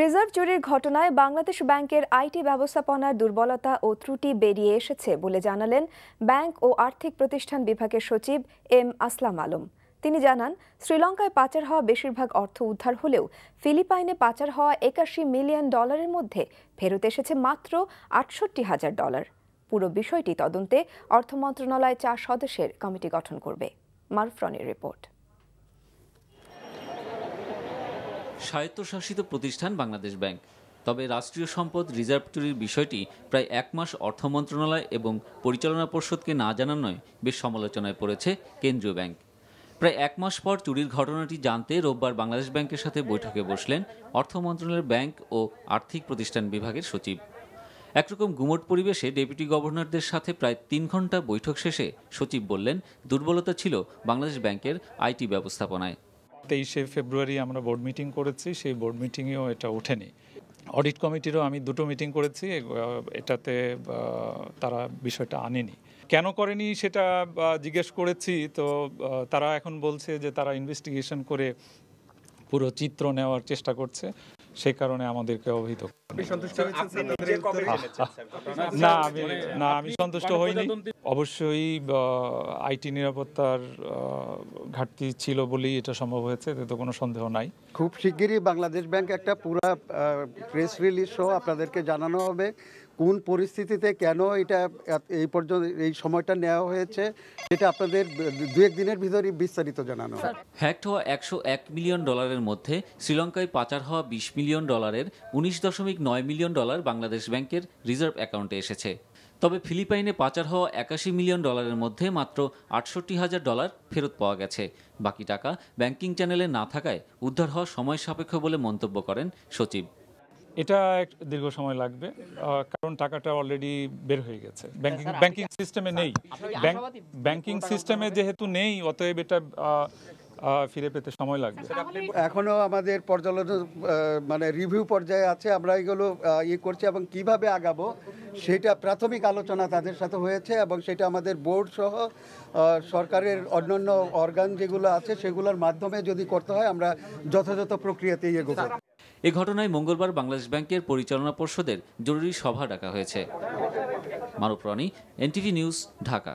Reserve চুরির ঘটনায় বাংলাদেশ ব্যাংকের আইটি ব্যবস্থাপনার দুর্বলতা ও ত্রুটি বেরিয়ে এসেছে বলে জানালেন ব্যাংক ও আর্থিক প্রতিষ্ঠান বিভাগের সচিব এম আসলাম আলম। তিনি জানান, শ্রীলঙ্কায় পাচার হওয়া বেশিরভাগ অর্থ উদ্ধার হলেও ফিলিপাইনে পাচার হওয়া $81 মিলিয়ন মধ্যে ফেরত এসেছে মাত্র $68,000। পুরো বিষয়টি তদন্তে অর্থ মন্ত্রণালয় 4 সদস্যের কমিটি গঠন করবে। মারুফ রনির রিপোর্ট। স্বায়ত্তশাসিত প্রতিষ্ঠান বাংলাদেশ ব্যাংক, তবে রাষ্ট্রীয় সম্পদ রিজার্ভ চুরির বিষয়টি প্রায় 1 মাস অর্থ মন্ত্রণালয় এবং পরিচালনা পর্ষদকে না জানানোয় বেশ সমালোচনায় পড়েছে কেন্দ্রীয় ব্যাংক। প্রায় 1 মাস পর চুরির ঘটনাটি জানতে রোববার বাংলাদেশ ব্যাংকের সাথে বৈঠকে বসলেন অর্থ মন্ত্রণালয়ের ব্যাংক ও আর্থিক প্রতিষ্ঠান বিভাগের সচিব। একরকম গুমট পরিবেশে ডেপুটি গভর্নরদের সাথে প্রায় 3 ঘন্টা বৈঠক শেষে সচিব বললেন, দুর্বলতা ছিল বাংলাদেশ ব্যাংকের আইটি ব্যবস্থাপনায়। 23শে ফেব্রুয়ারি আমরা বোর্ড মিটিং করেছি, সেই বোর্ড মিটিংয়েও এটা ওঠেনি। অডিট কমিটিরও আমি 2টো মিটিং করেছি, এটাতে তারা বিষয়টা আনেনি। কেন করেনি সেটা জিজ্ঞেস করেছি, তো তারা এখন বলছে যে তারা ইনভেস্টিগেশন করে পুরো চিত্র নেওয়ার চেষ্টা করছে, সেই কারণে আমাদেরকে অবহিত। না, আমি সন্তুষ্ট হইনি। অবশ্যই আইটি নিরাপত্তার ঘাটতি ছিল বলেই এটা সম্ভব হয়েছে, এতে তো কোনো সন্দেহ নাই। খুব শিগগিরই বাংলাদেশ ব্যাংক একটা পুরো প্রেস রিলিজ সহ আপনাদেরকে জানানো হবে কোন পরিস্থিতিতে কেন এটা এই পর্যন্ত এই সময়টা নেওয়া হয়েছে, সেটা আপনাদের 2-1 দিনের ভিতরেই বিস্তারিত জানানো হবে। হ্যাকড হওয়া $101 মিলিয়ন মধ্যে শ্রীলঙ্কায় পাচার হওয়া $20 মিলিয়ন, $19.9 মিলিয়ন বাংলাদেশ ব্যাংকের রিজার্ভ অ্যাকাউন্টে এসেছে। তবে ফিলিপাইনে পাচার হওয়া $81 মিলিয়ন মধ্যে মাত্র $68,000 ফেরত পাওয়া গেছে। বাকি টাকা ব্যাংকিং চ্যানেলে না থাকায় উদ্ধার হওয়া সময় সাপেক্ষ বলে মন্তব্য করেন সচিব। এটা দীর্ঘ সময় লাগবে, কারণ টাকাটা অলরেডি বের হয়ে গেছে, ব্যাংকিং সিস্টেমে নেই। ব্যাংকিং সিস্টেমে যেহেতু নেই, অতএব এটা ফিরে পেতে সময় লাগবে। এখনো আমাদের পর্যালোচনা মানে রিভিউ পর্যায়ে আছে, আমরা এগুলো করছি এবং কিভাবে আগাবো সেটা প্রাথমিক আলোচনা তাদের সাথে হয়েছে, এবং সেটা আমাদের বোর্ড সহ সরকারের অন্যান্য অর্গান যেগুলো আছে সেগুলোর মাধ্যমে যদি করতে হয় আমরা যথাযথ প্রক্রিয়াতেই এগোবো। এ ঘটনায় মঙ্গলবার বাংলাদেশ ব্যাংকের পরিচালনা পর্ষদের জরুরি সভা ডাকা হয়েছে। মারুফ রনি, NTV নিউজ, ঢাকা।